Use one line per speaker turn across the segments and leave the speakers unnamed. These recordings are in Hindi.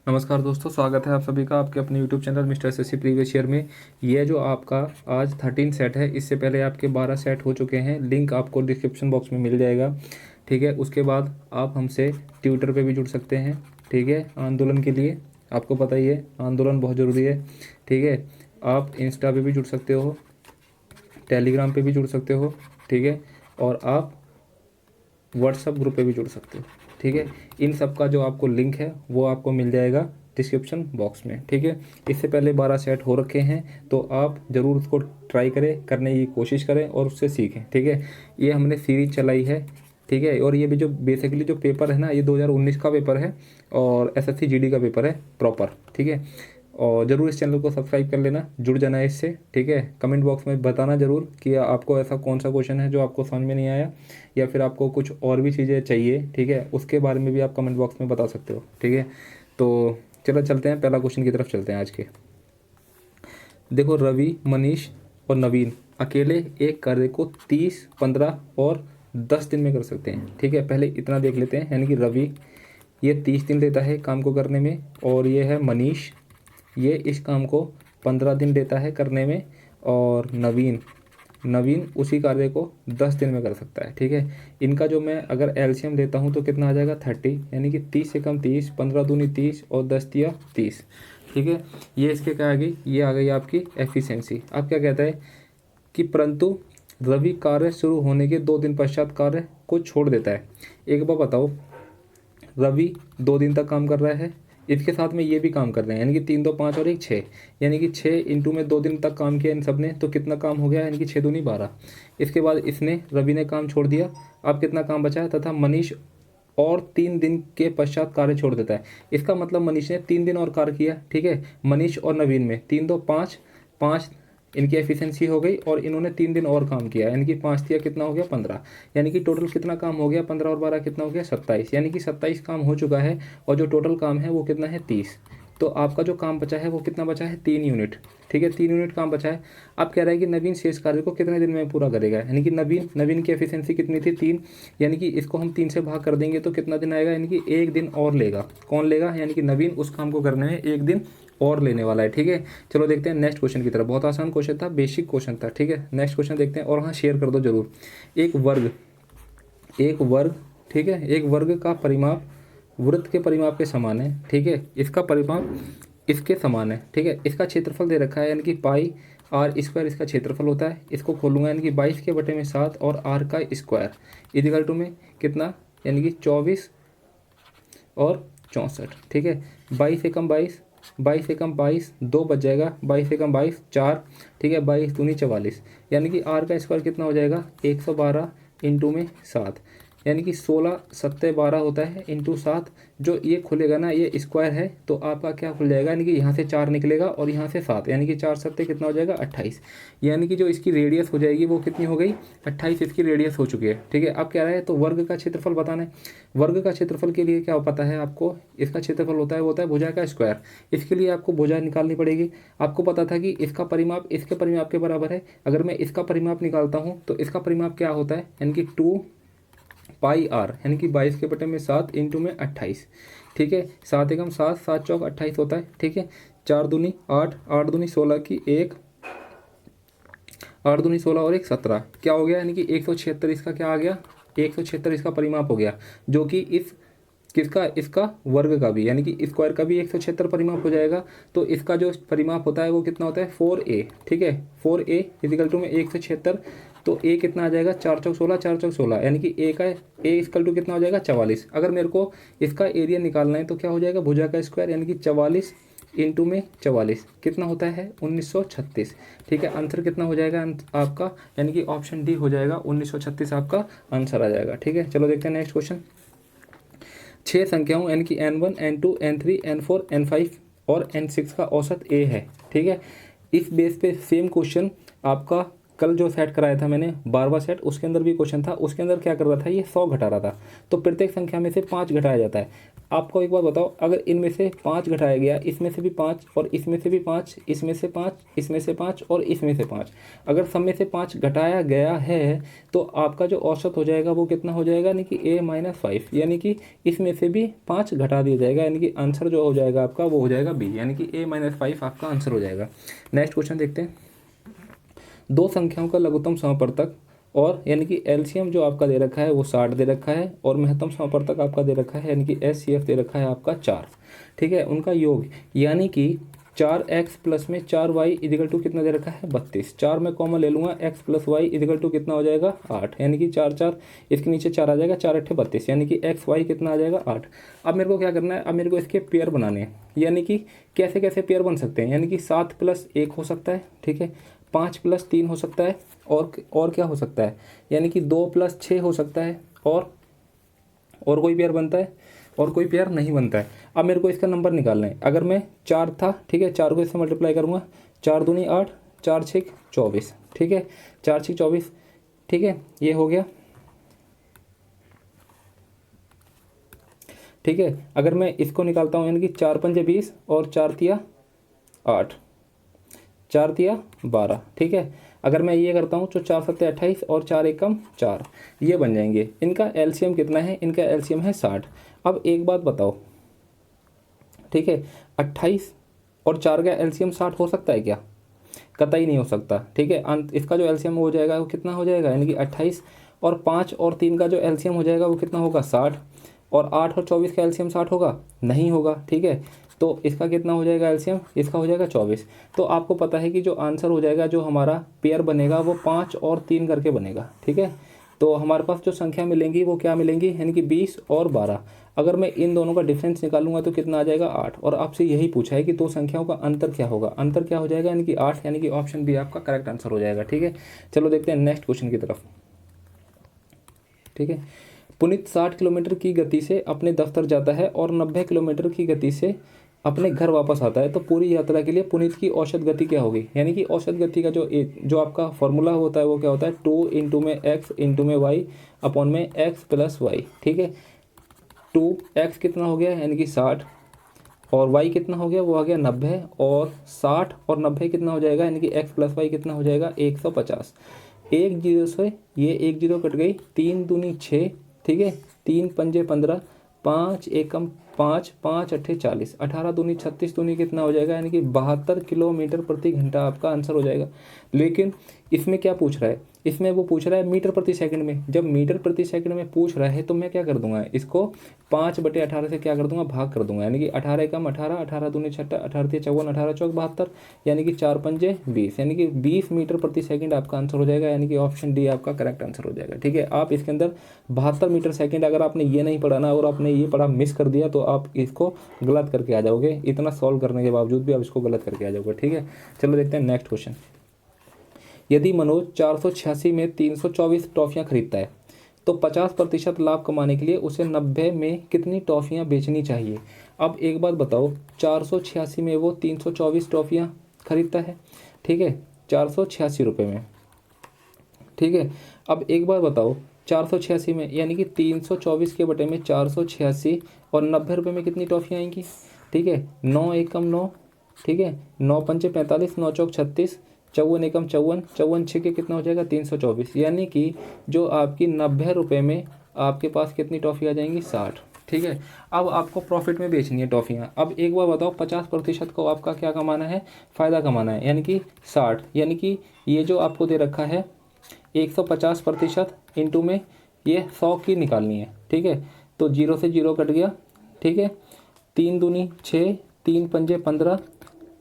नमस्कार दोस्तों, स्वागत है आप सभी का आपके अपने YouTube channel mister SSC previous year में। ये जो आपका आज 13 सेट है, इससे पहले आपके 12 सेट हो चुके हैं। लिंक आपको डिस्क्रिप्शन बॉक्स में मिल जाएगा। ठीक है, उसके बाद आप हमसे ट्विटर पे भी जुड़ सकते हैं। ठीक है, आंदोलन के लिए आपको पता ही है, आंदोलन बहुत ज़रूरी है। ठीक है, आप इंस्टा पे भी जुड़ सकते हो, टेलीग्राम पे भी जुड़ सकते हो। ठीक है, और आप व्हाट्सएप ग्रुप पे भी जुड़ सकते हो। ठीक है, इन सब का जो आपको लिंक है वो आपको मिल जाएगा डिस्क्रिप्शन बॉक्स में। ठीक है, इससे पहले 12 सेट हो रखे हैं, तो आप ज़रूर उसको ट्राई करें, करने की कोशिश करें और उससे सीखें। ठीक है, ये हमने सीरीज चलाई है। ठीक है, और ये भी जो बेसिकली जो पेपर है ना, ये 2019 का पेपर है और एसएससी जीडी का पेपर है प्रॉपर। ठीक है, और ज़रूर इस चैनल को सब्सक्राइब कर लेना, जुड़ जाना है इससे। ठीक है, कमेंट बॉक्स में बताना ज़रूर कि आपको ऐसा कौन सा क्वेश्चन है जो आपको समझ में नहीं आया, या फिर आपको कुछ और भी चीज़ें चाहिए। ठीक है, उसके बारे में भी आप कमेंट बॉक्स में बता सकते हो। ठीक है, तो चलो चलते हैं, पहला क्वेश्चन की तरफ चलते हैं आज के। देखो, रवि, मनीष और नवीन अकेले एक कार्य को 30, 15 और 10 दिन में कर सकते हैं। ठीक है, पहले इतना देख लेते हैं। यानी कि रवि ये 30 दिन लेता है काम को करने में, और ये है मनीष, ये इस काम को 15 दिन लेता है करने में, और नवीन नवीन उसी कार्य को 10 दिन में कर सकता है। ठीक है, इनका जो मैं अगर एलसीएम लेता हूँ तो कितना आ जाएगा 30, यानी कि 30 से कम 30, 15 दूनी 30 और 10 तिया 30। ठीक है, ये इसके क्या आ गई, ये आ गई आपकी एफिशिएंसी। अब क्या कहता है कि परंतु रवि कार्य शुरू होने के 2 दिन पश्चात कार्य को छोड़ देता है। एक बार बताओ, रवि 2 दिन तक काम कर रहा है, इसके साथ में ये भी काम कर रहे हैं, यानी कि 3 2 5 और 1 6, यानी कि 6 इंटू में 2 दिन तक काम किया इन सब ने, तो कितना काम हो गया, यानी कि 6 दूनी 12। इसके बाद इसने रवि ने काम छोड़ दिया, अब कितना काम बचा है, तथा मनीष और 3 दिन के पश्चात कार्य छोड़ देता है। इसका मतलब मनीष ने 3 दिन और कार्य किया। ठीक है, मनीष और नवीन में 3 2 5 5 इनकी एफिशिएंसी हो गई, और इन्होंने 3 दिन और काम किया, यानी कि 5 दिया कितना हो गया 15, यानी कि टोटल कितना काम हो गया 15 और 12 कितना हो गया 27, यानी कि 27 काम हो चुका है, और जो टोटल काम है वो कितना है 30। तो आपका जो काम बचा है वो कितना बचा है 3 यूनिट। ठीक है, 3 यूनिट काम बचा है। अब कह रहा है कि नवीन शेष कार्य को कितने दिन में पूरा करेगा, यानी कि नवीन की एफिशिएंसी कितनी थी 3, यानी कि इसको हम 3 से भाग कर देंगे तो कितना दिन आएगा, यानी कि 1 दिन और लेगा। कौन लेगा, यानी कि नवीन उस काम को करने में 1 दिन और लेने वाला है। ठीक है, चलो देखते हैं नेक्स्ट क्वेश्चन की तरफ। बहुत आसान क्वेश्चन था, बेसिक क्वेश्चन था। ठीक है, नेक्स्ट क्वेश्चन देखते हैं, और हाँ शेयर कर दो जरूर। एक वर्ग ठीक है, एक वर्ग का परिमाप वृत्त के परिमाप के समान है। ठीक है, इसका परिमाप इसके समान है। ठीक है, इसका क्षेत्रफल दे रखा है, यानी कि पाई आर स्क्वायर इसका क्षेत्रफल होता है। इसको खोलूंगा, यानी कि 22 के बटे में 7 और आर का स्क्वायर इक्वल टू में कितना, यानी कि 24 और 64। ठीक है, 22 से कम 22, 22 से कम 22, 2 बच जाएगा, 22 से कम 22 4। ठीक है, 22 दूनी 44, यानी कि आर का स्क्वायर कितना हो जाएगा 112 इंटू में 7, यानी कि 16 सत्ते 12 होता है इंटू 7। जो ये खुलेगा ना, ये स्क्वायर है, तो आपका क्या खुल जाएगा, यानी कि यहाँ से 4 निकलेगा और यहाँ से 7, यानी कि 4 सत्ते कितना हो जाएगा 28, यानी कि जो इसकी रेडियस हो जाएगी वो कितनी हो गई 28, इसकी रेडियस हो चुकी है। ठीक है, अब क्या रहा है, तो वर्ग का क्षेत्रफल बताना है। वर्ग का क्षेत्रफल के लिए क्या पता है आपको, इसका क्षेत्रफल होता है वो होता है भुजा का स्क्वायर। इसके लिए आपको भुजा निकालनी पड़ेगी। आपको पता था कि इसका परिमाप इसके परिमाप के बराबर है। अगर मैं इसका परिमाप निकालता हूँ तो इसका परिमाप क्या होता है, यानी कि 2 पाई आर, यानी कि 22 के बटे में 7 इंटू में 28। ठीक है, 7 एकम 7, 7 चौक 28 होता है। ठीक है, 4 दूनी 8, 8 दूनी 16 की 1, 8 दूनी 16 और 1 17, क्या हो गया, यानी कि 176 इसका क्या आ गया, 176 इसका परिमाप हो गया, जो कि इस किसका, इसका वर्ग का भी, यानी कि स्क्वायर का भी 176 परिमाप हो जाएगा। तो इसका जो परिमाप होता है वो कितना होता है 4a। ठीक है, 4a इजिकल टू में 176, तो a कितना आ जाएगा 4 चौक 16, 4 चौक 16, यानी कि a का a इक्वल टू कितना हो जाएगा 44। अगर मेरे को इसका एरिया निकालना है तो क्या हो जाएगा भुजा का स्क्वायर, यानी कि 44 इंटू में 44 कितना होता है 1936। ठीक है, आंसर कितना हो जाएगा आपका, यानी कि ऑप्शन डी हो जाएगा 1936 आपका आंसर आ जाएगा। ठीक है, चलो देखते हैं नेक्स्ट क्वेश्चन। 6 संख्याओं यानी कि n1 n2 n3 n4 n5 और n6 का औसत a है। ठीक है, इस बेस पे सेम क्वेश्चन आपका कल जो सेट कराया था मैंने 12वां सेट, उसके अंदर भी क्वेश्चन था, उसके अंदर क्या कर रहा था, ये 100 घटा रहा था। तो प्रत्येक संख्या में से 5 घटाया जाता है। आपको एक बात बताओ, अगर इनमें से 5 घटाया गया, इसमें से भी 5 और इसमें से भी 5, इसमें से 5, इसमें से 5 और इसमें से 5, अगर सब में से 5 घटाया गया है तो आपका जो औसत हो जाएगा वो कितना हो जाएगा, यानी कि a-5, यानी कि इसमें से भी 5 घटा दिया जाएगा, यानी कि आंसर जो हो जाएगा आपका वो हो जाएगा बी, यानी कि a-5 आपका आंसर हो जाएगा। नेक्स्ट क्वेश्चन देखते हैं। दो संख्याओं का लघुत्तम समापवर्तक और यानी कि एलसीएम जो आपका दे रखा है वो 60 दे रखा है, और महत्तम समापवर्तक आपका दे रखा है यानी कि एचसीएफ दे रखा है आपका 4। ठीक है, उनका योग यानी कि 4x प्लस में 4y इजिकल टू कितना दे रखा है 32। 4 में कॉमन ले लूँगा, x plus y is equal to कितना हो जाएगा 8, यानी कि 4 4 इसके नीचे 4 आ जाएगा, 4 8 32, यानी कि एक्स वाई कितना आ जाएगा 8। अब मेरे को क्या करना है, अब मेरे को इसके पेयर बनाने हैं, यानी कि कैसे कैसे पेयर बन सकते हैं, यानी कि 7 प्लस 1 हो सकता है, ठीक है, 5 प्लस 3 हो सकता है, और क्या हो सकता है, यानी कि 2 प्लस 6 हो सकता है, और कोई पेयर बनता है, और कोई पेयर नहीं बनता है। अब मेरे को इसका नंबर निकालना है। अगर मैं 4 था, ठीक है, 4 को इससे मल्टीप्लाई करूँगा, 4 दूनी 8, 4 6 24, ठीक है, 4 6 24, ठीक है, ये हो गया, ठीक है। अगर मैं इसको निकालता हूँ, यानी कि 4 पंजे 20 और 4 तिया 8, 4 तिया 12, ठीक है। अगर मैं ये करता हूँ तो 4 सत्ते 28 और 4 एकम 4, ये बन जाएंगे। इनका एलसीएम कितना है, इनका एलसीएम है 60। अब एक बात बताओ, ठीक है, 28 और 4 का एलसीएम 60 हो सकता है क्या, कतई नहीं हो सकता, ठीक है। अंत इसका जो एलसीएम हो जाएगा वो कितना हो जाएगा, यानी कि 28 और 5 और 3 का जो एलसीएम हो जाएगा वो कितना होगा 60, और 8 और 24 का एलसीएम 60 होगा, नहीं होगा, ठीक है। तो इसका कितना हो जाएगा एलसीएम, इसका हो जाएगा 24। तो आपको पता है कि जो आंसर हो जाएगा, जो हमारा पेयर बनेगा वो 5 और 3 करके बनेगा, ठीक है। तो हमारे पास जो संख्या मिलेंगी वो क्या मिलेंगी, यानी कि 20 और 12। अगर मैं इन दोनों का डिफरेंस निकालूंगा तो कितना आ जाएगा 8, और आपसे यही पूछा है कि दो संख्याओं का अंतर क्या होगा, अंतर क्या हो जाएगा, यानी कि 8, यानी कि ऑप्शन बी आपका करेक्ट आंसर हो जाएगा, ठीक है। चलो देखते हैं नेक्स्ट क्वेश्चन की तरफ, ठीक है। पुनीत 60 किलोमीटर की गति से अपने दफ्तर जाता है और 90 किलोमीटर की गति से अपने घर वापस आता है, तो पूरी यात्रा के लिए पुनीत की औसत गति क्या होगी, यानी कि औसत गति का जो आपका फॉर्मूला होता है वो क्या होता है, 2 इंटू में एक्स इंटू में वाई अपॉन में एक्स प्लस वाई, ठीक है। 2x कितना हो गया, यानी कि 60, और y कितना हो गया, वो आ गया 90, और 60 और 90 कितना हो जाएगा, यानी कि x प्लस वाई कितना हो जाएगा 150। एक जीरो से ये एक जीरो कट गई, 3 दूनी 6, ठीक है, 3 पंजे 15, 5 एकम 5, 5 अट्ठे 40, 18 दूनी 36 दूनी कितना हो जाएगा, यानी कि 72 किलोमीटर प्रति घंटा आपका आंसर हो जाएगा। लेकिन इसमें क्या पूछ रहा है, इसमें वो पूछ रहा है मीटर प्रति सेकंड में। जब मीटर प्रति सेकंड में पूछ रहा है तो मैं क्या कर दूंगा, इसको 5/18 से क्या कर दूंगा, भाग कर दूंगा, यानी कि 18 एकम 18, 18 दूनी 6, 18 54, 18 चौक 72, यानी कि 4 पंजे 20, यानी कि 20 मीटर प्रति सेकंड आपका आंसर हो जाएगा, यानी कि ऑप्शन डी आपका करेक्ट आंसर हो जाएगा, ठीक है। आप इसके अंदर 72 मीटर सेकंड, अगर आपने ये नहीं पढ़ा ना और आपने ये पढ़ा मिस कर दिया तो आप इसको गलत करके आ जाओगे, इतना सॉल्व करने के बावजूद भी आप इसको गलत करके आ जाओगे, ठीक है। चलो देखते हैं नेक्स्ट क्वेश्चन। यदि मनोज 486 में 324 टॉफियाँ खरीदता है तो 50% लाभ कमाने के लिए उसे 90 में कितनी टॉफियाँ बेचनी चाहिए। अब एक बात बताओ, 486 में वो 324 टॉफियाँ खरीदता है, ठीक है, 486 रुपये में, ठीक है। अब एक बार बताओ, 486 में यानी कि 324 के बटे में 486 और 90 रुपये में कितनी टॉफियाँ आएंगी, ठीक है, 9 एकम 9, ठीक है, 9 पंचे 45, 9 चौक 36, 54 एकम 54, 54 छः के कितना हो जाएगा 324, यानी कि जो आपकी 90 रुपये में आपके पास कितनी टॉफ़ी आ जाएंगी 60, ठीक है। अब आपको प्रॉफिट में बेचनी है टॉफ़ियाँ। अब एक बार बताओ, 50% को आपका क्या कमाना है, फ़ायदा कमाना है, यानी कि 60, यानी कि ये जो आपको दे रखा है 150% इंटू में ये 100 की निकालनी है, ठीक है। तो 0 से 0 कट गया, ठीक है, 3 दूनी 6, 3 पंजे 15,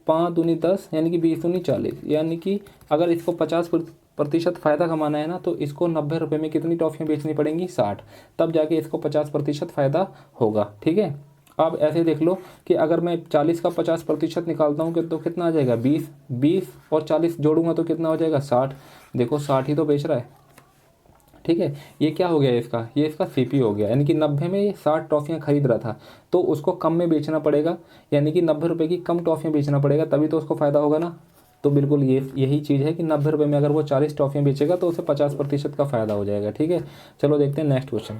5 दूनी 10, यानी कि 20 दूनी 40, यानी कि अगर इसको 50% फ़ायदा कमाना है ना तो इसको 90 रुपये में कितनी टॉफ़ियाँ बेचनी पड़ेंगी 60, तब जाके इसको 50% फ़ायदा होगा, ठीक है। अब ऐसे देख लो कि अगर मैं 40 का 50% निकालता हूँ तो कितना आ जाएगा 20, 20 और 40 जोड़ूंगा तो कितना हो जाएगा 60, देखो 60 ही तो बेच रहा है, ठीक है। ये क्या हो गया इसका, ये इसका सीपी हो गया, यानी कि 90 में ये 60 टॉफ़ियाँ खरीद रहा था तो उसको कम में बेचना पड़ेगा, यानी कि 90 रुपये की कम टॉफ़ियाँ बेचना पड़ेगा, तभी तो उसको फ़ायदा होगा ना। तो बिल्कुल यही चीज़ है कि 90 रुपये में अगर वो 40 टॉफ़ियाँ बेचेगा तो उसे 50% का फ़ायदा हो जाएगा। ठीक है, चलो देखते हैं नेक्स्ट क्वेश्चन।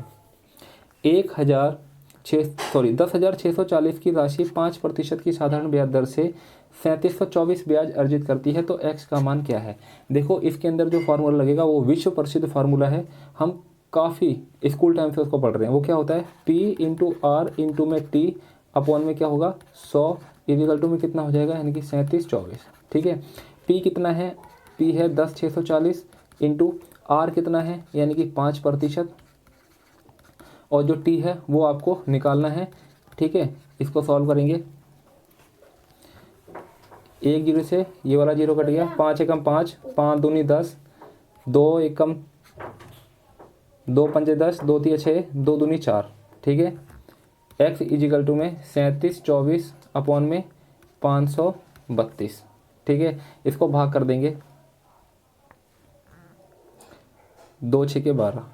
10,640 की राशि 5% की साधारण ब्याज दर से 3724 ब्याज अर्जित करती है, तो एक्स का मान क्या है। देखो इसके अंदर जो फार्मूला लगेगा वो विश्व प्रसिद्ध फार्मूला है, हम काफ़ी स्कूल टाइम से उसको पढ़ रहे हैं। वो क्या होता है, P इंटू आर इंटू में T अपॉन में क्या होगा 100 इक्वल टू में कितना हो जाएगा, यानी कि 3724। ठीक है, P कितना है, P है 10,640 इंटू आर कितना है, यानी कि 5%, और जो T है वो आपको निकालना है। ठीक है, इसको सॉल्व करेंगे, 1 जीरो से ये वाला जीरो कट गया, 5 एकम 5, 5 दूनी 10, 2 एकम 2 पंजे 10, 2 तिया 6, 2 दूनी 4। ठीक है, x इजिकल टू में 3724 अपॉन में 532। ठीक है, इसको भाग कर देंगे, 2 6 के 12,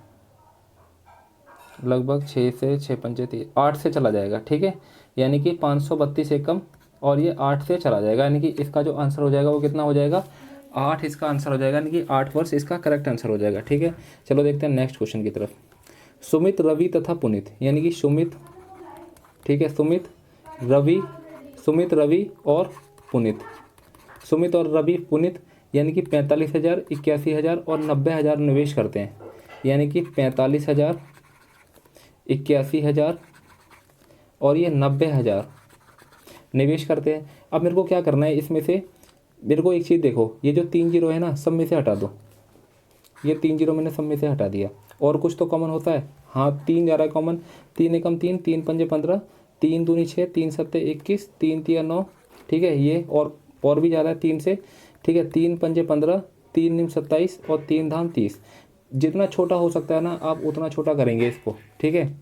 लगभग 6 से 6 पंजे 30, 8 से चला जाएगा। ठीक है, यानी कि 532 एकम और ये 8 से चला जाएगा, यानी कि इसका जो आंसर हो जाएगा वो कितना हो जाएगा, 8 इसका आंसर हो जाएगा, यानी कि 8 वर्ष इसका करेक्ट आंसर हो जाएगा। ठीक है, चलो देखते हैं नेक्स्ट क्वेश्चन की तरफ। सुमित, रवि तथा पुनीत, यानी कि सुमित, ठीक है, सुमित रवि और पुनीत, सुमित और रवि पुनीत यानी कि 45,000, 81,000 और 90,000 निवेश करते हैं, यानी कि 45,000, 81,000 और ये 90,000 निवेश करते हैं। अब मेरे को क्या करना है, इसमें से मेरे को एक चीज़ देखो, ये जो 3 जीरो है ना सब में से हटा दो, ये 3 जीरो मैंने सब में से हटा दिया, और कुछ तो कॉमन होता है, हाँ 3 जा रहा है कॉमन, 3 एकम 3, 3 पंजे 15, 3 दूनी 6, 3 सत्ते 21, 3 तिया 9। ठीक है, ये और भी जा रहा है 3 से। ठीक है, 3 पंजे 15, 3 निम 27 और 3 धाम 30। जितना छोटा हो सकता है ना आप उतना छोटा करेंगे इसको। ठीक है,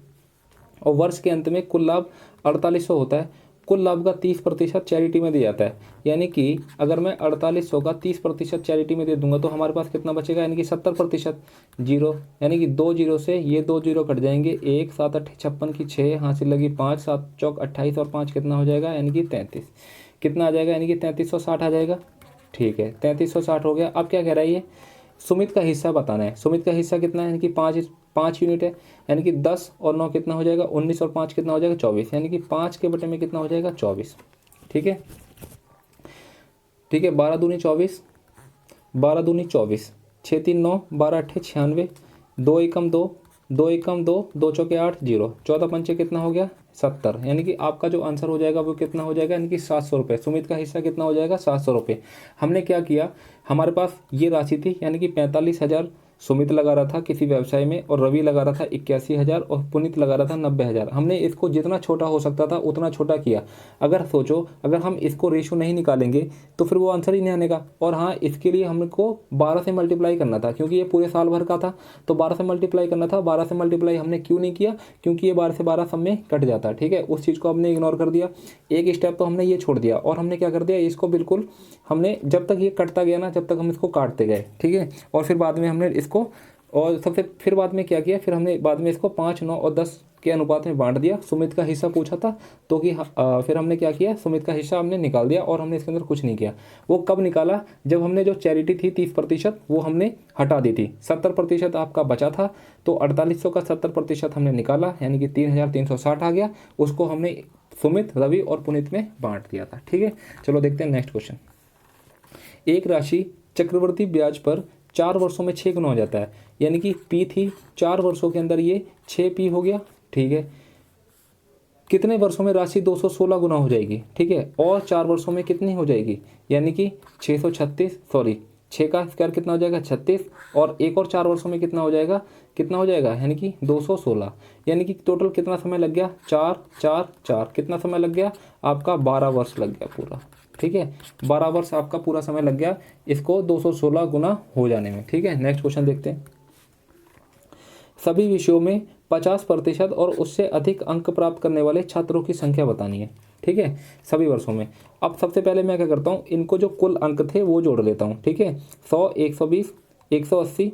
और वर्ष के अंत में कुल लाभ 4800 होता है। कुल लाभ का 30% चैरिटी में दिया जाता है, यानी कि अगर मैं 4800 का 30% चैरिटी में दे दूंगा तो हमारे पास कितना बचेगा, यानी कि 70% जीरो, यानी कि 2 जीरो से ये 2 जीरो कट जाएंगे, 1 7 8 56 की 6 हासिल लगी 5, 7 चौक 28 और 5 कितना हो जाएगा, यानी कि 33। कितना आ जाएगा, यानी कि 3360 आ जाएगा। ठीक है, 3360 हो गया। अब क्या कह रहा है ये, सुमित का हिस्सा बताना है। सुमित का हिस्सा कितना है, यानी कि 5 यूनिट है, यानी कि 10 और 9 कितना हो जाएगा, 19 और 5 कितना हो जाएगा 24, यानी कि 5 के बटे में कितना हो जाएगा 24। ठीक है, ठीक है, 12 दूनी 24, 12 दूनी 24, 6 3 9, 12 अट्ठे 96, 2 एकम 2, 2 एकम 2, 2 चौके 8 0, 14 पंचे कितना हो गया 70, यानी कि आपका जो आंसर हो जाएगा वो कितना हो जाएगा, यानी कि 700 रुपये। सुमित का हिस्सा कितना हो जाएगा 700 रुपये। हमने क्या किया, हमारे पास ये राशि थी, यानी कि 45,000 सुमित लगा रहा था किसी व्यवसाय में, और रवि लगा रहा था 81,000 और पुनीत लगा रहा था 90,000। हमने इसको जितना छोटा हो सकता था उतना छोटा किया। अगर सोचो, अगर हम इसको रेशो नहीं निकालेंगे तो फिर वो आंसर ही नहीं आने का। और हाँ, इसके लिए हमको 12 से मल्टीप्लाई करना था, क्योंकि ये पूरे साल भर का था, तो 12 से मल्टीप्लाई करना था। 12 से मल्टीप्लाई हमने क्यों नहीं किया, क्योंकि ये 12 से 12 सब में कट जाता। ठीक है, उस चीज़ को हमने इग्नोर कर दिया, एक स्टेप तो हमने ये छोड़ दिया, और हमने क्या कर दिया, इसको बिल्कुल हमने जब तक ये कटता गया ना, जब तक हम इसको काटते गए। ठीक है, और फिर बाद में हमने इसको, और सबसे फिर बाद में क्या किया, फिर हमने बाद में इसको 5, 9 और 10 के अनुपात में बांट दिया। सुमित का हिस्सा पूछा था तो कि फिर हमने क्या किया, सुमित का हिस्सा हमने निकाल दिया, और हमने इसके अंदर कुछ नहीं किया। वो कब निकाला, जब हमने जो चैरिटी थी 30% वो हमने हटा दी थी। 70% आपका बचा था, तो 4800 का 70% हमने निकाला, यानी कि 3360 आ गया। उसको हमने सुमित, रवि और पुनीत में बांट दिया था। ठीक है, चलो देखते हैं नेक्स्ट क्वेश्चन। एक राशि चक्रवर्ती ब्याज पर 4 वर्षों में 6 गुना हो जाता है, यानी कि P थी, 4 वर्षों के अंदर ये 6P हो गया। ठीक है, कितने वर्षों में राशि 216 गुना हो जाएगी। ठीक है, और 4 वर्षों में कितनी हो जाएगी, यानी कि 636, सॉरी 6 का स्क्वायर कितना हो जाएगा 36, और एक और 4 वर्षों में कितना हो जाएगा, यानी कि 216, यानी कि टोटल कितना समय लग गया, 4 4 4, कितना समय लग गया आपका, 12 वर्ष लग गया पूरा। ठीक है, 12 वर्ष आपका पूरा समय लग गया इसको 216 गुना हो जाने में। ठीक है, नेक्स्ट क्वेश्चन देखते हैं। सभी विषयों में 50% और उससे अधिक अंक प्राप्त करने वाले छात्रों की संख्या बतानी है। ठीक है, सभी वर्षों में। अब सबसे पहले मैं क्या करता हूँ, इनको जो कुल अंक थे वो जोड़ लेता हूँ। ठीक है, 100, 120, 180,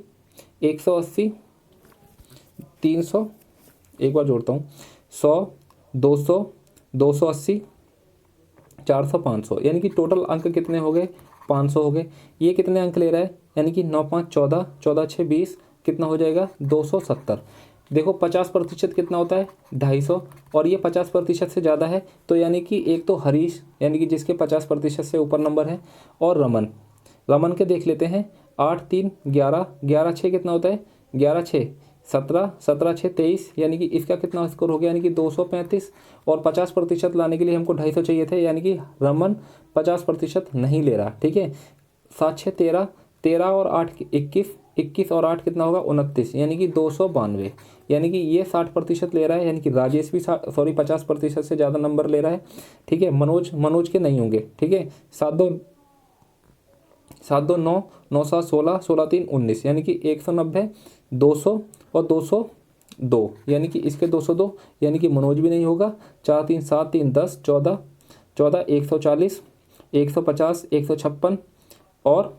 180, 300, एक बार जोड़ता हूँ, 100, 200, 280, 400, 500, यानी कि टोटल अंक कितने हो गए 500 हो गए। ये कितने अंक ले रहा है, यानी कि 9 5 14, 14 6 20, कितना हो जाएगा 270। देखो 50% कितना होता है 250, और ये 50% से ज़्यादा है, तो यानी कि एक तो हरीश यानी कि जिसके 50% से ऊपर नंबर है, और रमन, रमन के देख लेते हैं। 8 3 11, 11 6 कितना होता है 11 6 17, 17 6 23, यानी कि इसका कितना स्कोर हो गया यानी कि 235, और 50% लाने के लिए हमको 250 चाहिए थे, यानी कि रमन 50% नहीं ले रहा। ठीक है, 7 6 13, 13 और 8 21, 21 और 8 कितना होगा 29, यानी कि 292, यानी कि ये 60% ले रहा है, यानी कि राजेश भी 50% से ज़्यादा नंबर ले रहा है। ठीक है, मनोज के नहीं होंगे। ठीक है, 7 2 7 2 9, 9 7 16, 16 3 19, यानी कि 190, 200 और 202, यानी कि इसके 202, यानी कि मनोज भी नहीं होगा। 4 3 7 3 10 14, 14 140, 150, 156 और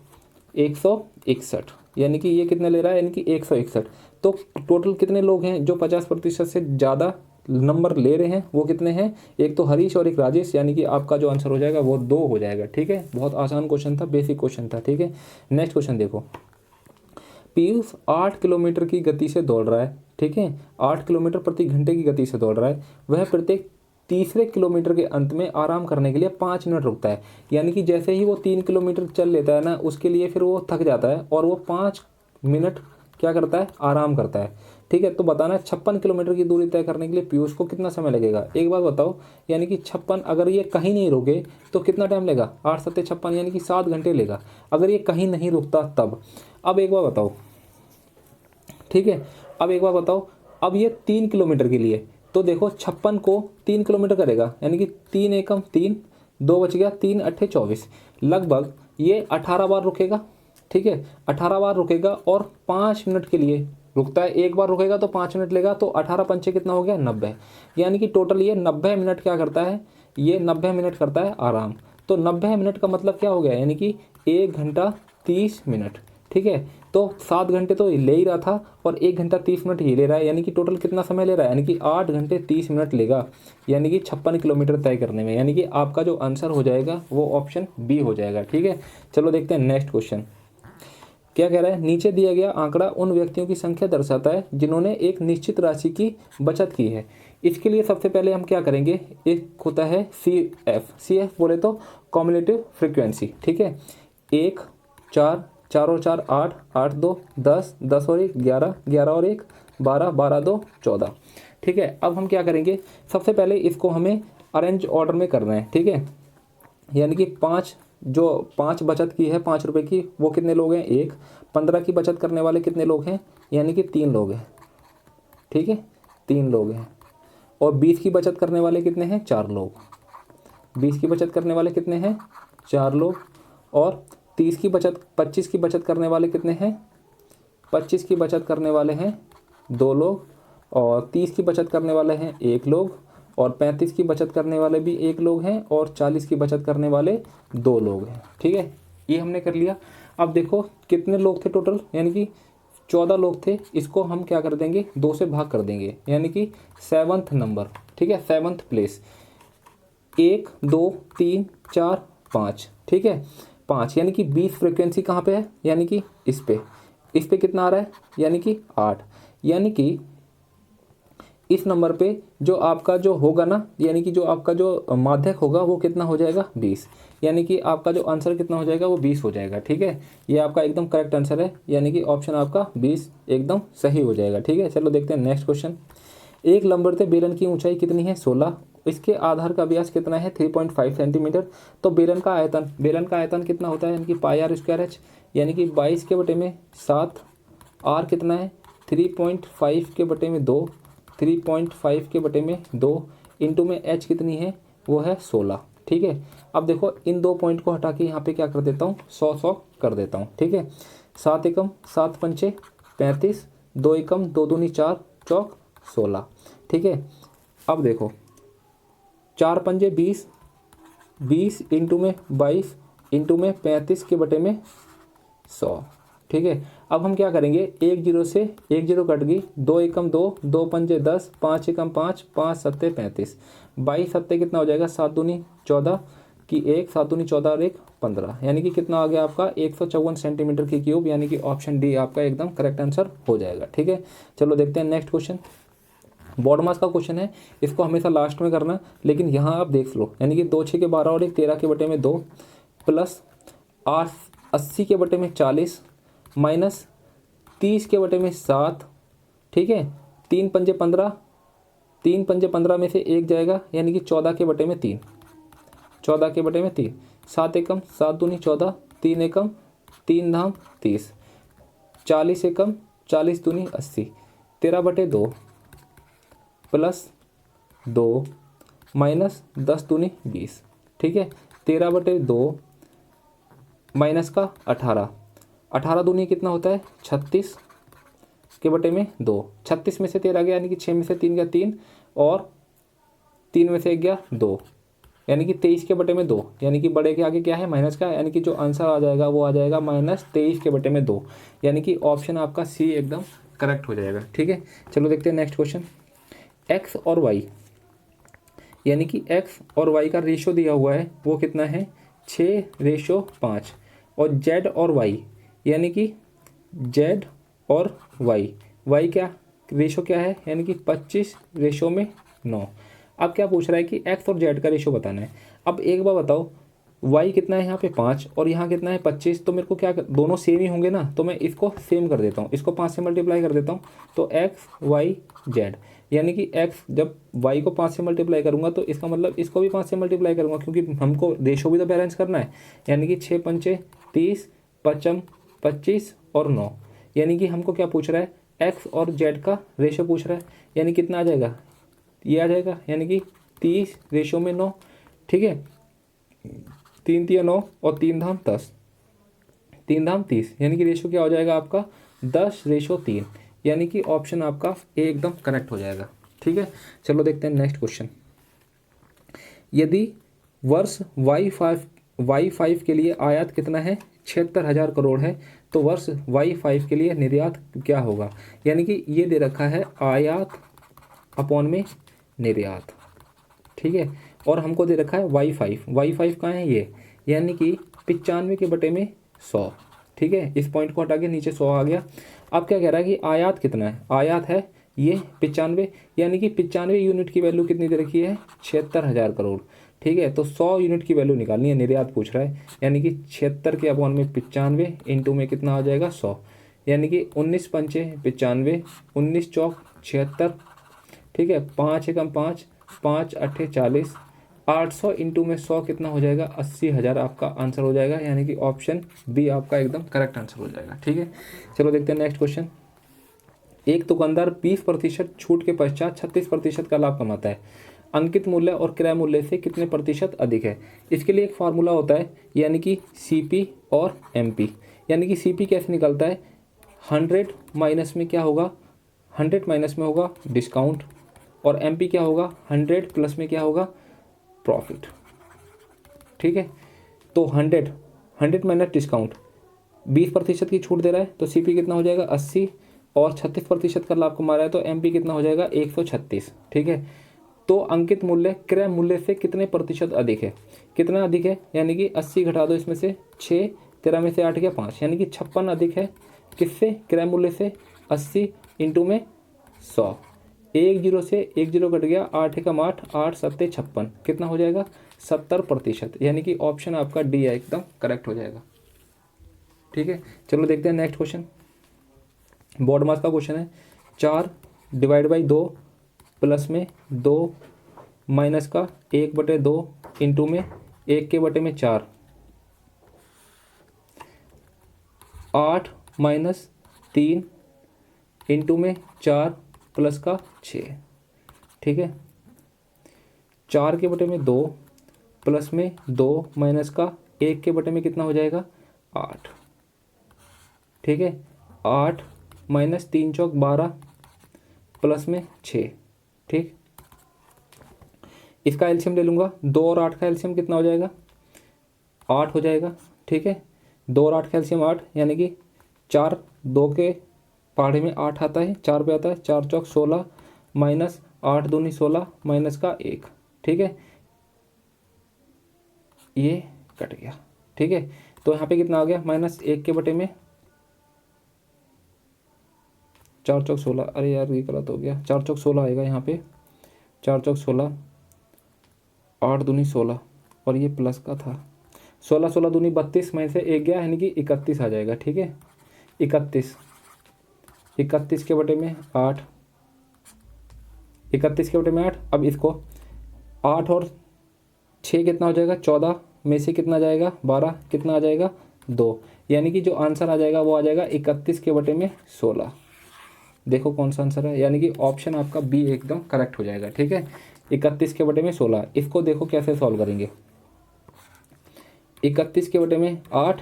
161, यानी कि ये कितने ले रहा है, यानी कि 161। तो टोटल कितने लोग हैं जो 50% से ज़्यादा नंबर ले रहे हैं, वो कितने हैं, एक तो हरीश और एक राजेश, यानी कि आपका जो आंसर हो जाएगा वो 2 हो जाएगा। ठीक है, बहुत आसान क्वेश्चन था, बेसिक क्वेश्चन था। ठीक है, नेक्स्ट क्वेश्चन देखो। पीयूष 8 किलोमीटर की गति से दौड़ रहा है। ठीक है, 8 किलोमीटर प्रति घंटे की गति से दौड़ रहा है। वह प्रत्येक तीसरे किलोमीटर के अंत में आराम करने के लिए 5 मिनट रुकता है, यानी कि जैसे ही वो 3 किलोमीटर चल लेता है ना, उसके लिए फिर वो थक जाता है और वो 5 मिनट क्या करता है, आराम करता है। ठीक है, तो बताना है 56 किलोमीटर की दूरी तय करने के लिए पीयूष को कितना समय लगेगा। एक बात बताओ, यानी कि 56, अगर ये कहीं नहीं रुके तो कितना टाइम लेगा, 8 7 56, यानी कि 7 घंटे लेगा, अगर ये कहीं नहीं रुकता तब। अब एक बार बताओ, ठीक है, अब एक बार बताओ, अब ये 3 किलोमीटर के लिए, तो देखो 56 को 3 किलोमीटर करेगा, यानी कि 3 एकम 3, 2 बच गया, 3 अट्ठे 24, लगभग ये 18 बार रुकेगा। ठीक है, 18 बार रुकेगा और 5 मिनट के लिए रुकता है। एक बार रुकेगा तो 5 मिनट लेगा, तो 18 पंचे कितना हो गया 90, यानी कि टोटल ये 90 मिनट क्या करता है, ये 90 मिनट करता है आराम। तो 90 मिनट का मतलब क्या हो गया, यानी कि 1 घंटा 30 मिनट। ठीक है, तो 7 घंटे तो ले ही रहा था और 1 घंटा 30 मिनट ये ले रहा है, यानी कि टोटल कितना समय ले रहा है, यानी कि 8 घंटे 30 मिनट लेगा, यानी कि 56 किलोमीटर तय करने में। यानी कि आपका जो आंसर हो जाएगा वो ऑप्शन बी हो जाएगा। ठीक है, चलो देखते हैं नेक्स्ट क्वेश्चन क्या कह रहा है। नीचे दिया गया आंकड़ा उन व्यक्तियों की संख्या दर्शाता है जिन्होंने एक निश्चित राशि की बचत की है। इसके लिए सबसे पहले हम क्या करेंगे, एक होता है सी एफ बोले तो कॉम्युलेटिव फ्रीक्वेंसी। ठीक है, 1 4, 4 और 4 8, 8 2 10, 10 और 1 11, 11 और 1 12, 12 2 14। ठीक है, अब हम क्या करेंगे, सबसे पहले इसको हमें अरेंज ऑर्डर में करना है। ठीक है, यानी कि 5 जो 5 बचत की है 5 रुपए की, वो कितने लोग हैं, 1। 15 की बचत करने वाले कितने लोग हैं, यानी कि 3 लोग हैं। ठीक है, 3 लोग हैं। और 20 की बचत करने वाले कितने हैं, 4 लोग। 20 की बचत करने वाले कितने हैं, 4 लोग। और 25 की बचत करने वाले कितने हैं, 25 की बचत करने वाले हैं 2 लोग। और 30 की बचत करने वाले हैं 1 लोग। और 35 की बचत करने वाले भी 1 लोग हैं। और 40 की बचत करने वाले 2 लोग हैं। ठीक है, ये हमने कर लिया। अब देखो कितने लोग थे टोटल, यानी कि 14 लोग थे। इसको हम क्या कर देंगे, 2 से भाग कर देंगे, यानी कि 7th नंबर। ठीक है, 7th प्लेस, 1 2 3 4 5। ठीक है, 5, यानी कि 20 फ्रिक्वेंसी कहाँ पे है, यानी कि इस पे कितना आ रहा है, यानी कि 8। यानी कि इस नंबर पे जो आपका जो होगा ना, यानी कि जो आपका जो माध्यक होगा वो कितना हो जाएगा 20, यानी कि आपका जो आंसर कितना हो जाएगा वो 20 हो जाएगा। ठीक है, ये आपका एकदम करेक्ट आंसर है, यानी कि ऑप्शन आपका 20 एकदम सही हो जाएगा। ठीक है, चलो देखते हैं नेक्स्ट क्वेश्चन। एक लंबरते बेलन की ऊंचाई कितनी है, 16। इसके आधार का व्यास कितना है, 3.5 सेंटीमीटर। तो बेलन का आयतन कितना होता है, यानी कि पाई आर स्क्वायर एच, यानी कि 22 के बटे में 7। आर कितना है, 3.5 के बटे में 2, 3.5 के बटे में 2 इंटू में एच कितनी है, वो है 16। ठीक है, अब देखो इन 2 पॉइंट को हटा के यहाँ पे क्या कर देता हूँ, 100 कर देता हूँ। ठीक है, 7 एकम 7 पंचे 35, 2 एकम 2 दूनी 4, चौक 16। ठीक है, अब देखो 4 पंजे 20, 20 इंटू में 22 इंटू में 35 के बटे में 100। ठीक है, अब हम क्या करेंगे, 1 0 से 1 0 कट गई, 2 एकम 2, 2 पंजे 10, 5 एकम 5, 5 सत्ते 35, 22 सत्ते कितना हो जाएगा, 7 दूनी 14, कि 1 7 दूनी 14 और 1 15, यानी कि कितना आ गया आपका 154 सेंटीमीटर की क्यूब, यानी कि ऑप्शन डी आपका एकदम करेक्ट आंसर हो जाएगा। ठीक है, चलो देखते हैं नेक्स्ट क्वेश्चन। बॉड मास का क्वेश्चन है, इसको हमेशा लास्ट में करना, लेकिन यहाँ आप देख लो, यानी कि 2 6 के 12 और 1 13 के बटे में 2 प्लस 8 80 के बटे में 40 माइनस 30 के बटे में 7, ठीक है, 3 पंजे 15, 3 पंजे 15 में से 1 जाएगा, यानी कि 14 के बटे में 3, 14 के बटे में 3, 7 एकम 7 दूनी 14, 3 एकम 3 धाम 30, 40 एकम 40 दूनी 80, 13 बटे 2 प्लस 2 माइनस 10 दूनी 20, ठीक है, 13 बटे 2 माइनस का 18, 18 दूनी कितना होता है 36 के बटे में 2, 36 में से 13 गया, यानी कि 6 में से 3 गया 3, और 3 में से 1 गया 2, यानी कि 23 के बटे में 2, यानी कि बड़े के आगे क्या है माइनस का, यानी कि जो आंसर आ जाएगा वो आ जाएगा -23 के बटे में 2, यानी कि ऑप्शन आपका सी एकदम करेक्ट हो जाएगा। ठीक है, चलो देखते हैं नेक्स्ट क्वेश्चन। एक्स और वाई, यानी कि एक्स और वाई का रेशो दिया हुआ है, वो कितना है 6:5, और जेड और वाई, यानी कि जेड और वाई, वाई क्या रेशो क्या है, यानी कि 25:9। अब क्या पूछ रहा है कि एक्स और जेड का रेशो बताना है। अब एक बार बताओ, वाई कितना है यहाँ पे 5 और यहाँ कितना है 25, तो मेरे को क्या दोनों सेम ही होंगे ना, तो मैं इसको सेम कर देता हूँ, इसको 5 से मल्टीप्लाई कर देता हूँ, तो एक्स वाई जेड, यानी कि एक्स जब वाई को 5 से मल्टीप्लाई करूँगा तो इसका मतलब इसको भी 5 से मल्टीप्लाई करूँगा, क्योंकि हमको रेशो भी तो बैलेंस करना है, यानी कि 6 पंचे 30, 5 25 और 9, यानी कि हमको क्या पूछ रहा है एक्स और जेड का रेशो पूछ रहा है, यानी कितना आ जाएगा ये आ जाएगा, यानी कि 30:9, ठीक है, 3 3 9 और 3 धाम 10, 3 धाम 30, यानी कि रेशो क्या हो जाएगा आपका 10:3, यानी कि ऑप्शन आपका ए एकदम करेक्ट हो जाएगा। ठीक है, चलो देखते हैं नेक्स्ट क्वेश्चन। यदि वर्ष Y5 के लिए आयात कितना है 76,000 करोड़ है, तो वर्ष Y5 के लिए निर्यात क्या होगा, यानी कि ये दे रखा है आयात अपॉन में निर्यात, ठीक है, और हमको दे रखा है Y5 कहाँ है ये, यानी कि 95 के बटे में 100, ठीक है, इस पॉइंट को हटा के नीचे 100 आ गया। अब क्या कह रहा है कि आयात कितना है, आयात है ये 95, यानी कि 95 यूनिट की वैल्यू कितनी दे रखी है 76,000 करोड़, ठीक है, तो 100 यूनिट की वैल्यू निकालनी है, निर्यात पूछ रहा है, यानी कि 76 के अपॉन में 95 इंटू में कितना आ जाएगा 100, यानी कि 19 पंचे 95, 19 चौक 76, ठीक है, 5 एकम 5, 5 अट्ठे 40, 800 इंटू में 100 कितना हो जाएगा 80,000 आपका आंसर हो जाएगा, यानी कि ऑप्शन बी आपका एकदम करेक्ट आंसर हो जाएगा। ठीक है, चलो देखते हैं नेक्स्ट क्वेश्चन। एक दुकानदार 20% छूट के पश्चात 36% का लाभ कमाता है, अंकित मूल्य और क्रय मूल्य से कितने प्रतिशत अधिक है। इसके लिए एक फार्मूला होता है, यानी कि सीपी और एमपी, यानी कि सीपी कैसे निकलता है 100 माइनस में क्या होगा 100 माइनस में होगा डिस्काउंट, और एमपी क्या होगा 100 प्लस में क्या होगा प्रॉफिट। ठीक है, तो 100 माइनस डिस्काउंट 20% की छूट दे रहा है, तो सीपी कितना हो जाएगा 80, और 36% का लाभ कमा रहा है, तो एमपी कितना हो जाएगा 136। ठीक है, तो अंकित मूल्य क्रय मूल्य से कितने प्रतिशत अधिक है, कितना अधिक है, यानी कि 80 घटा दो इसमें से 6, 13 में से 8 गया 5, यानी कि 56 अधिक है किससे क्रय मूल्य से 80 इंटू में 100, 1 0 से 1 0 कट गया, 8 एकम 8, 8 7 56, कितना हो जाएगा 70%, यानी कि ऑप्शन आपका डी है एकदम करेक्ट हो जाएगा। ठीक है, चलो देखते हैं नेक्स्ट क्वेश्चन। बॉड मास का क्वेश्चन है, 4 डिवाइड बाई 2 प्लस में 2 माइनस का 1/2 इंटू में 1 के बटे में 4, 8 माइनस 3 इंटू में 4 प्लस का 6, ठीक है, 4 के बटे में 2 प्लस में 2 माइनस का 1 के बटे में कितना हो जाएगा 8, ठीक है, 8 माइनस 3 चौक 12 प्लस में 6, ठीक, इसका एलसीएम ले लूँगा, 2 और 8 का एलसीएम कितना हो जाएगा 8 हो जाएगा। ठीक है, 2 और 8 का एलसीएम 8, यानी कि 4 2 के पहाड़े में 8 आता है, 4 पे आता है, 4 चौक 16 माइनस 8 दूनी 16 माइनस का 1, ठीक है, ये कट गया, ठीक है। तो यहाँ पे कितना आ गया, -1 के बटे में 4 चौक 16, अरे यार ये गलत हो गया, 4 चौक 16 आएगा यहाँ पे, 4 चौक 16, 8 दूनी 16 और ये प्लस का था, 16 16 दूनी 32 में से 1 गया यानी कि 31 आ जाएगा, ठीक है। 31 के बटे में 8, 31 के बटे में 8। अब इसको 8 और 6 कितना हो जाएगा, 14 में से कितना जाएगा 12, कितना आ जाएगा 2, यानी कि जो आंसर आ जाएगा वो आ जाएगा 31 के बटे में 16। देखो कौन सा आंसर है, यानी कि ऑप्शन आपका बी एकदम करेक्ट हो जाएगा, ठीक है। 31 के बटे में 16, इसको देखो कैसे सॉल्व करेंगे। 31 के बटे में 8,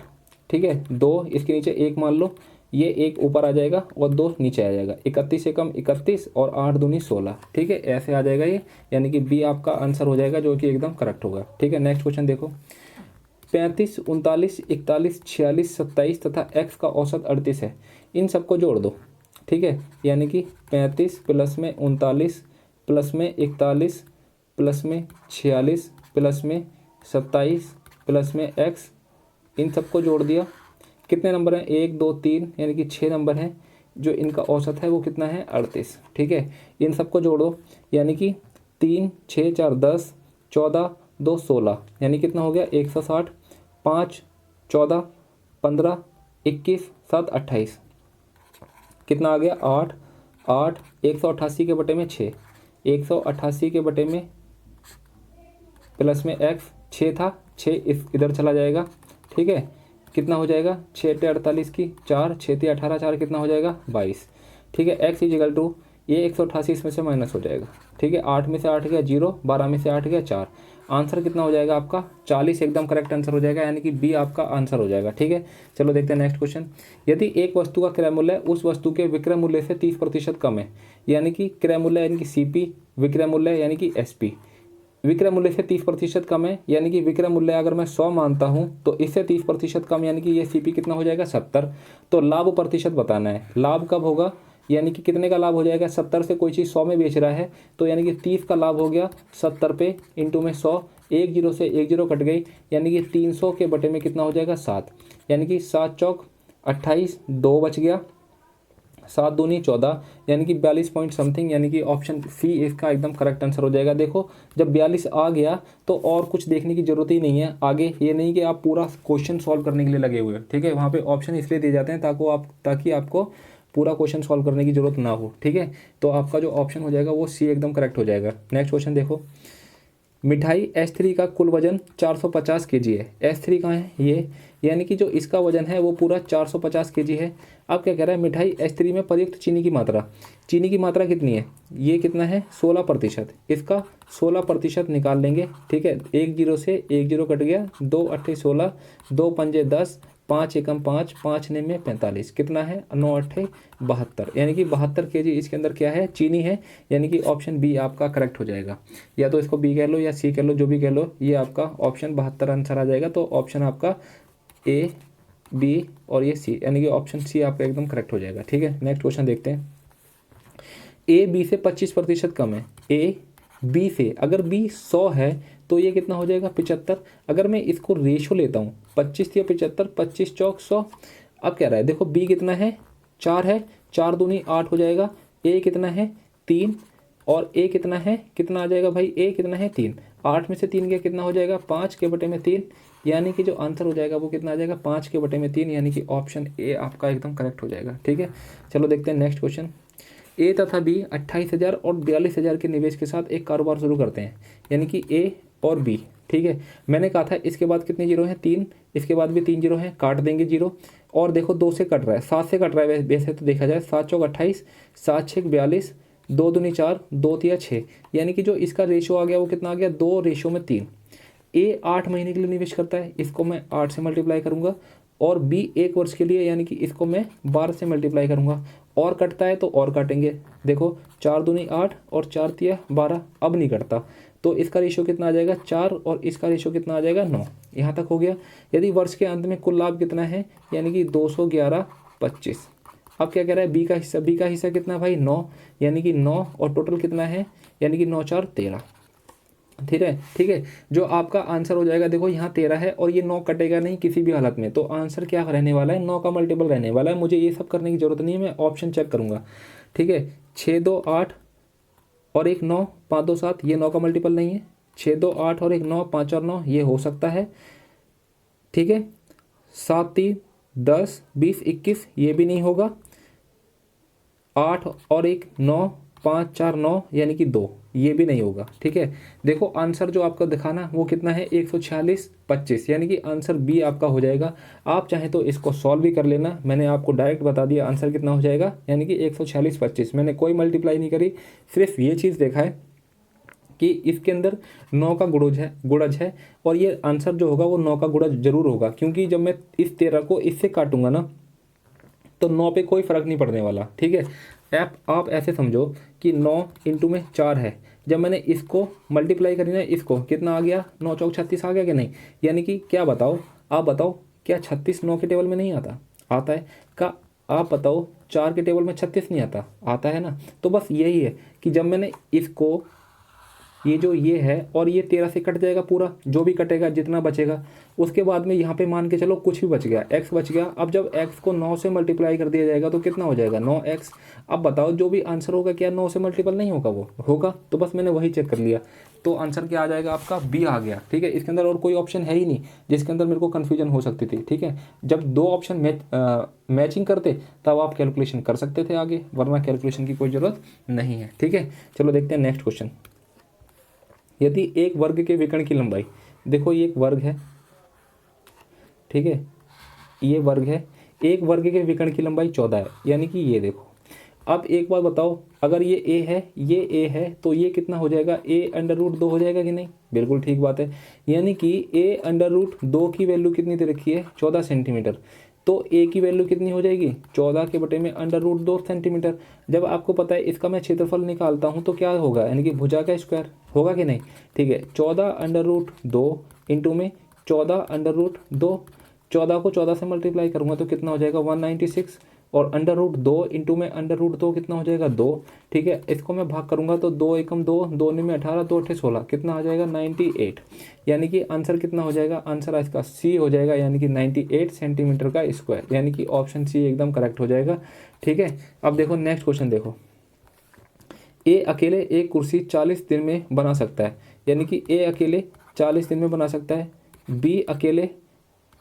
ठीक है, 2 इसके नीचे 1 मान लो, ये 1 ऊपर आ जाएगा और 2 नीचे आ जाएगा, 31 से कम 31 और 8 दूनी 16, ठीक है, ऐसे आ जाएगा ये, यानी कि बी आपका आंसर हो जाएगा जो कि एकदम करेक्ट होगा, ठीक है। नेक्स्ट क्वेश्चन देखो, 35, 39, 41, 46, 27 तथा x का औसत 38 है, इन सबको जोड़ दो, ठीक है। यानी कि 35 प्लस में 39 प्लस में 41 प्लस में 46 प्लस में 27 प्लस में x, इन सबको जोड़ दिया, कितने नंबर हैं, 1 2 3 यानी कि 6 नंबर हैं, जो इनका औसत है वो कितना है 38, ठीक है। इन सबको जोड़ो, यानी कि 3 6 4 10, 14 2 16, यानी कितना हो गया 160, 5 14 15 21 7 28, कितना आ गया 8 8, 188 के बटे में 6, 188 के बटे में प्लस में x, 6 था, 6 इस इधर चला जाएगा, ठीक है, कितना हो जाएगा 6 टे 48 की 4, 6 ते 18, 4 कितना हो जाएगा 22, ठीक है। x इजिकल टू ये 188 इसमें से माइनस हो जाएगा, ठीक है, 8 में से 8 गया 0, 12 में से 8 गया 4, आंसर कितना हो जाएगा आपका 40 एकदम करेक्ट आंसर हो जाएगा, यानी कि बी आपका आंसर हो जाएगा, ठीक है। चलो देखते हैं नेक्स्ट क्वेश्चन, यदि एक वस्तु का क्रय मूल्य उस वस्तु के विक्रय मूल्य से 30% कम है, यानी कि क्रय मूल्य यानी कि CP, विक्रय मूल्य यानी कि SP, विक्रय मूल्य से 30% कम है, यानी कि विक्रय मूल्य अगर मैं 100 मानता हूं तो इससे 30% कम, यानी कि ये CP कितना हो जाएगा 70। तो लाभ प्रतिशत बताना है, लाभ कब होगा, यानी कि कितने का लाभ हो जाएगा, 70 से कोई चीज़ 100 में बेच रहा है तो यानी कि 30 का लाभ हो गया 70 पे इंटू में 100, 1 0 से 1 0 कट गई, यानी कि 300 के बटे में कितना हो जाएगा 7, यानी कि 7 चौक 28, 2 बच गया, 7 दूनी 14, यानी कि 42 पॉइंट समथिंग, यानी कि ऑप्शन सी इसका एकदम करेक्ट आंसर हो जाएगा। देखो जब 42 आ गया तो और कुछ देखने की जरूरत ही नहीं है आगे, ये नहीं कि आप पूरा क्वेश्चन सॉल्व करने के लिए लगे हुए, ठीक है। वहाँ पे ऑप्शन इसलिए दिए जाते हैं ताकि आपको पूरा क्वेश्चन सॉल्व करने की जरूरत ना हो, ठीक है। तो आपका जो ऑप्शन हो जाएगा वो सी एकदम करेक्ट हो जाएगा। नेक्स्ट क्वेश्चन देखो, मिठाई S3 का कुल वजन 450 kg है, S3 कहाँ है ये, यानी कि जो इसका वजन है वो पूरा 450 kg है। अब क्या कह रहा है, मिठाई S3 में प्रयुक्त चीनी की मात्रा, चीनी की मात्रा कितनी है, ये कितना है 16%, इसका 16% निकाल लेंगे, ठीक है। 1 0 से 1 0 कट गया, 2 8 16, 2 पंजे 10, 5 एकम 5, 5 ने में 45, कितना है 9 8 72, यानी कि 72 kg इसके अंदर क्या है चीनी है, यानी कि ऑप्शन बी आपका करेक्ट हो जाएगा। या तो इसको बी कह लो या सी कह लो, जो भी कह लो, ये आपका ऑप्शन 72 आंसर आ जाएगा। तो ऑप्शन आपका ए बी और ये सी, यानी कि ऑप्शन सी आपका एकदम करेक्ट हो जाएगा, ठीक है। नेक्स्ट क्वेश्चन देखते हैं, ए बी से 25% कम है, ए बी से, अगर बी 100 है तो ये कितना हो जाएगा 75। अगर मैं इसको रेशो लेता हूँ 25 या 75, 25 चौक 100, अब क्या रहा है देखो बी कितना है 4 है, 4 दूनी 8 हो जाएगा, ए कितना है 3 और ए कितना है, कितना आ जाएगा भाई, ए कितना है 3, 8 में से 3 गया कितना हो जाएगा 5 के बटे में 3, यानी कि जो आंसर हो जाएगा वो कितना आ जाएगा 5 के बटे में 3, यानी कि ऑप्शन ए आपका एकदम करेक्ट हो जाएगा, ठीक है। चलो देखते हैं नेक्स्ट क्वेश्चन, ए तथा बी 28,000 और 42,000 के निवेश के साथ एक कारोबार शुरू करते हैं, यानी कि ए और बी, ठीक है। मैंने कहा था इसके बाद कितने जीरो हैं 3, इसके बाद भी 3 जीरो हैं, काट देंगे जीरो, और देखो 2 से कट रहा है, 7 से कट रहा है, वैसे तो देखा जाए 7 चौक 28, 7 6 42, 2 दूनी 4, 2 तिया 6, यानी कि जो इसका रेशो आ गया वो कितना आ गया 2 रेशो में 3। ए 8 महीने के लिए निवेश करता है, इसको मैं 8 से मल्टीप्लाई करूंगा, और बी 1 वर्ष के लिए, यानी कि इसको मैं 12 से मल्टीप्लाई करूंगा, और कटता है तो और काटेंगे, देखो 4 दूनी 8 और 4 तिया 12, अब नहीं कटता, तो इसका रेशियो कितना आ जाएगा 4 और इसका रेशियो कितना आ जाएगा 9, यहाँ तक हो गया। यदि वर्ष के अंत में कुल लाभ कितना है, यानी कि 211.25। अब क्या कह रहा है बी का हिस्सा, बी का हिस्सा कितना भाई 9, यानी कि 9 और टोटल कितना है, यानी कि 9 4 13, ठीक है, ठीक है। जो आपका आंसर हो जाएगा, देखो यहाँ 13 है और ये 9 कटेगा नहीं किसी भी हालत में, तो आंसर क्या रहने वाला है, 9 का मल्टीपल रहने वाला है। मुझे ये सब करने की जरूरत नहीं है, मैं ऑप्शन चेक करूँगा। ठीक है, 6 2 8 और एक 9, 5 2 7, ये 9 का मल्टीपल नहीं है। 6 2 8 और एक 9, 5 और 9, ये हो सकता है। ठीक है, 7 3 10 20 21, ये भी नहीं होगा। 8 और एक 9, 5 4 9 यानी कि 2, ये भी नहीं होगा। ठीक है, देखो आंसर जो आपका दिखाना वो कितना है, 146 25, यानी कि आंसर बी आपका हो जाएगा। आप चाहें तो इसको सॉल्व भी कर लेना, मैंने आपको डायरेक्ट बता दिया आंसर कितना हो जाएगा, यानी कि 146 25। मैंने कोई मल्टीप्लाई नहीं करी, सिर्फ ये चीज़ देखा है कि इसके अंदर 9 का गुणज है और ये आंसर जो होगा वो 9 का गुणज जरूर होगा, क्योंकि जब मैं इस 13 को इससे काटूंगा ना तो 9 पे कोई फर्क नहीं पड़ने वाला। ठीक है, आप ऐसे समझो कि 9 इंटू में 4 है, जब मैंने इसको मल्टीप्लाई करी ना, इसको कितना आ गया, 9 चौक 36 आ गया कि नहीं। यानी कि क्या बताओ, आप बताओ, क्या 36 9 के टेबल में नहीं आता, आता है का। आप बताओ 4 के टेबल में 36 नहीं आता, आता है ना। तो बस यही है कि जब मैंने इसको, ये जो ये है और ये 13 से कट जाएगा पूरा, जो भी कटेगा जितना बचेगा, उसके बाद में यहाँ पे मान के चलो कुछ भी बच गया, x बच गया। अब जब x को 9 से मल्टीप्लाई कर दिया जाएगा तो कितना हो जाएगा, 9x। अब बताओ जो भी आंसर होगा क्या 9 से मल्टीपल नहीं होगा, वो होगा। तो बस मैंने वही चेक कर लिया, तो आंसर क्या आ जाएगा आपका, बी आ गया। ठीक है, इसके अंदर और कोई ऑप्शन है ही नहीं जिसके अंदर मेरे को कन्फ्यूजन हो सकती थी। ठीक है, जब दो ऑप्शन मैचिंग करते तब आप कैलकुलेशन कर सकते थे आगे, वरना कैलकुलेशन की कोई ज़रूरत नहीं है। ठीक है, चलो देखते हैं नेक्स्ट क्वेश्चन। यदि एक वर्ग के विकर्ण की लंबाई, देखो ये एक वर्ग है, ठीक है, ये वर्ग है, एक वर्ग के विकर्ण की लंबाई 14 है, यानी कि ये देखो। अब एक बात बताओ, अगर ये a है, ये a है, तो ये कितना हो जाएगा, a√2 हो जाएगा कि नहीं। बिल्कुल ठीक बात है, यानी कि a√2 की वैल्यू कितनी दे रखी है, 14 सेंटीमीटर। तो a की वैल्यू कितनी हो जाएगी, 14 के बटे में √2 सेंटीमीटर। जब आपको पता है इसका मैं क्षेत्रफल निकालता हूँ तो क्या होगा, यानी कि भुजा का स्क्वायर होगा कि नहीं। ठीक है, 14√2 इंटू में 14√2, 14 को 14 से मल्टीप्लाई करूँगा तो कितना हो जाएगा 196, और √2 इंटू में √2 कितना हो जाएगा 2। ठीक है, इसको मैं भाग करूँगा तो 2 एकम 2, 2 में 18, 2 8 16, कितना आ जाएगा 98। यानी कि आंसर कितना हो जाएगा, आंसर इसका सी हो जाएगा, यानी कि 98 सेंटीमीटर का स्क्वायर, यानी कि ऑप्शन सी एकदम करेक्ट हो जाएगा। ठीक है, अब देखो नेक्स्ट क्वेश्चन देखो। ए अकेले एक कुर्सी 40 दिन में बना सकता है, यानी कि ए अकेले 40 दिन में बना सकता है, बी अकेले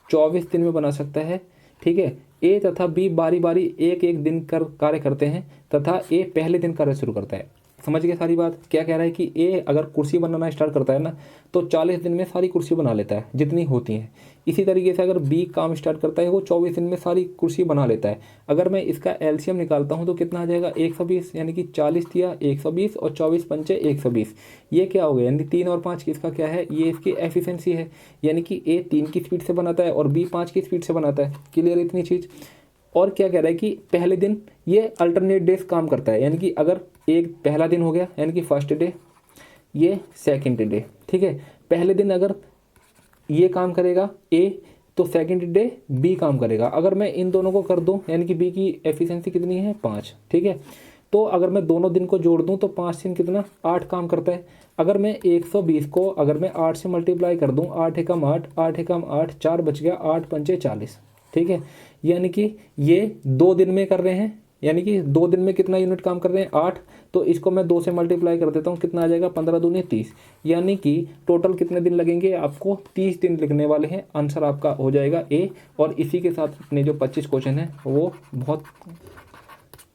24 दिन में बना सकता है। ठीक है, ए तथा बी बारी बारी एक एक दिन कर कार्य करते हैं तथा ए पहले दिन कार्य शुरू करता है। समझ गए सारी बात, क्या कह रहा है कि ए अगर कुर्सी बनाना स्टार्ट करता है ना तो 40 दिन में सारी कुर्सी बना लेता है जितनी होती हैं। इसी तरीके से अगर बी काम स्टार्ट करता है वो 24 दिन में सारी कुर्सी बना लेता है। अगर मैं इसका एलसीएम निकालता हूँ तो कितना आ जाएगा 120, यानी कि 40 दिया 120 और 24 पंचे 120, ये क्या हो गया, यानी 3 और 5 किसका क्या है, ये इसकी एफिशिएंसी है। यानी कि ए 3 की स्पीड से बनाता है और बी 5 की स्पीड से बनाता है। क्लियर इतनी चीज़। और क्या कह रहा है कि पहले दिन ये अल्टरनेट डेज काम करता है, यानी कि अगर एक पहला दिन हो गया यानी कि फर्स्ट डे, ये सेकंड डे। ठीक है, पहले दिन अगर ये काम करेगा ए तो सेकंड डे बी काम करेगा। अगर मैं इन दोनों को कर दूं, यानी कि बी की एफिशिएंसी कितनी है 5। ठीक है, तो अगर मैं दोनों दिन को जोड़ दूं तो 5 दिन कितना 8 काम करता है। अगर मैं 120 को अगर मैं 8 से मल्टीप्लाई कर दूं, 8 एकम 8, 8 एकम 8, 4 बच गया, 8 पंचे 40। ठीक है, यानी कि ये 2 दिन में कर रहे हैं, यानी कि 2 दिन में कितना यूनिट काम कर रहे हैं 8। तो इसको मैं 2 से मल्टीप्लाई कर देता हूँ, कितना आ जाएगा 15 दूनी 30, यानी कि टोटल कितने दिन लगेंगे आपको 30 दिन लिखने वाले हैं। आंसर आपका हो जाएगा ए। और इसी के साथ अपने जो 25 क्वेश्चन है वो बहुत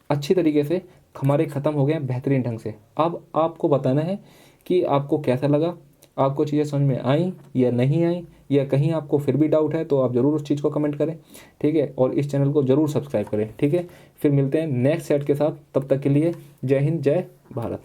अच्छी तरीके से हमारे ख़त्म हो गए हैं बेहतरीन ढंग से। अब आपको बताना है कि आपको कैसा लगा, आपको चीज़ें समझ में आई या नहीं आई, या कहीं आपको फिर भी डाउट है तो आप ज़रूर उस चीज़ को कमेंट करें। ठीक है, और इस चैनल को ज़रूर सब्सक्राइब करें। ठीक है, फिर मिलते हैं नेक्स्ट सेट के साथ, तब तक के लिए जय हिंद जय भारत।